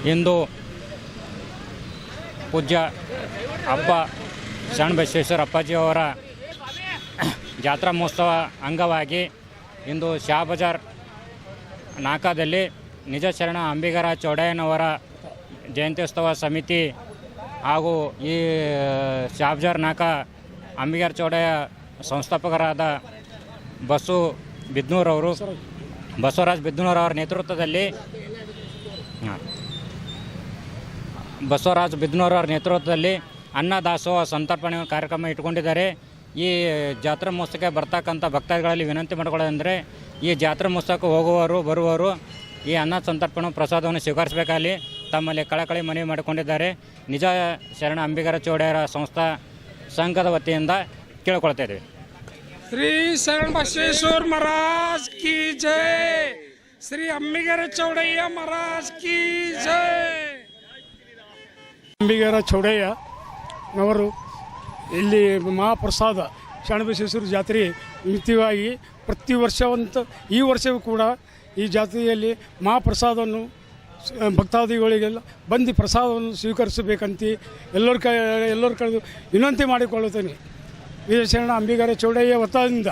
ಇಂದು ಪೂಜ್ಯ ಹಬ್ಬ ಶರಣಬಸವೇಶ್ವರ ಅಪ್ಪಾಜಿಯವರ ಜಾತ್ರಾ ಮಹೋತ್ಸವ ಅಂಗವಾಗಿ ಇಂದು ಶಾ ಬಜಾರ್ ನಾಕಾದಲ್ಲಿ ನಿಜ ಶರಣ ಅಂಬಿಗರ ಚೌಡಯ್ಯನವರ ಜಯಂತ್ಯೋತ್ಸವ ಸಮಿತಿ ಹಾಗೂ ಈ ಶಾ ಬಜಾರ್ ನಾಕ ಅಂಬಿಗರ ಚೌಡಯ್ಯ ಸಂಸ್ಥಾಪಕರಾದ ಬಸವರಾಜ್ ಬಿದ್ನೂರವರ ನೇತೃತ್ವದಲ್ಲಿ ಅನ್ನದಾಸೋಹ ಸಂತರ್ಪಣೆ ಕಾರ್ಯಕ್ರಮ ಇಟ್ಕೊಂಡಿದ್ದಾರೆ. ಈ ಜಾತ್ರಾ ಮಹೋತ್ಸವಕ್ಕೆ ಬರ್ತಕ್ಕಂಥ ಭಕ್ತಾದಿಗಳಲ್ಲಿ ವಿನಂತಿ ಮಾಡಿಕೊಳ್ಳೋದಂದರೆ ಈ ಜಾತ್ರಾ ಮಹೋತ್ಸವಕ್ಕೆ ಹೋಗುವವರು ಬರುವವರು ಈ ಅನ್ನ ಸಂತರ್ಪಣೆ ಪ್ರಸಾದವನ್ನು ಸ್ವೀಕರಿಸಬೇಕಾಗಲಿ ತಮ್ಮಲ್ಲಿ ಕಳಕಳಿ ಮನವಿ ಮಾಡಿಕೊಂಡಿದ್ದಾರೆ. ನಿಜ ಶರಣ ಅಂಬಿಗರ ಚೌಡಯ್ಯರ ಸಂಸ್ಥಾ ಸಂಘದ ವತಿಯಿಂದ ಕೇಳಿಕೊಳ್ತಾ ಇದ್ದೀವಿ. ಶ್ರೀ ಶರಣ ಬಸವೇಶ್ವರ ಮಹಾರಾಜ್ ಕಿ ಜೈ, ಶ್ರೀ ಅಂಬಿಗರ ಚೌಡಯ್ಯ ಮಹಾರಾಜ್ ಕಿ ಜೈ. ಅಂಬಿಗರ ಚೌಡಯ್ಯನವರು ಇಲ್ಲಿ ಮಹಾಪ್ರಸಾದ ಶರಣಬಸವೇಶ್ವರ ಜಾತ್ರೆ ನಿಮಿತ್ತವಾಗಿ ಪ್ರತಿ ವರ್ಷವಂತ ಈ ವರ್ಷವೂ ಕೂಡ ಈ ಜಾತ್ರೆಯಲ್ಲಿ ಮಹಾಪ್ರಸಾದವನ್ನು ಭಕ್ತಾದಿಗಳಿಗೆಲ್ಲ ಬಂದು ಪ್ರಸಾದವನ್ನು ಸ್ವೀಕರಿಸಬೇಕಂತ ಎಲ್ಲರ ಕಡೆ ವಿನಂತಿ ಮಾಡಿಕೊಳ್ಳುತ್ತೇನೆ. ವೀರ ಶರಣ ಅಂಬಿಗರ ಚೌಡಯ್ಯ ಒತ್ತಾಯದಿಂದ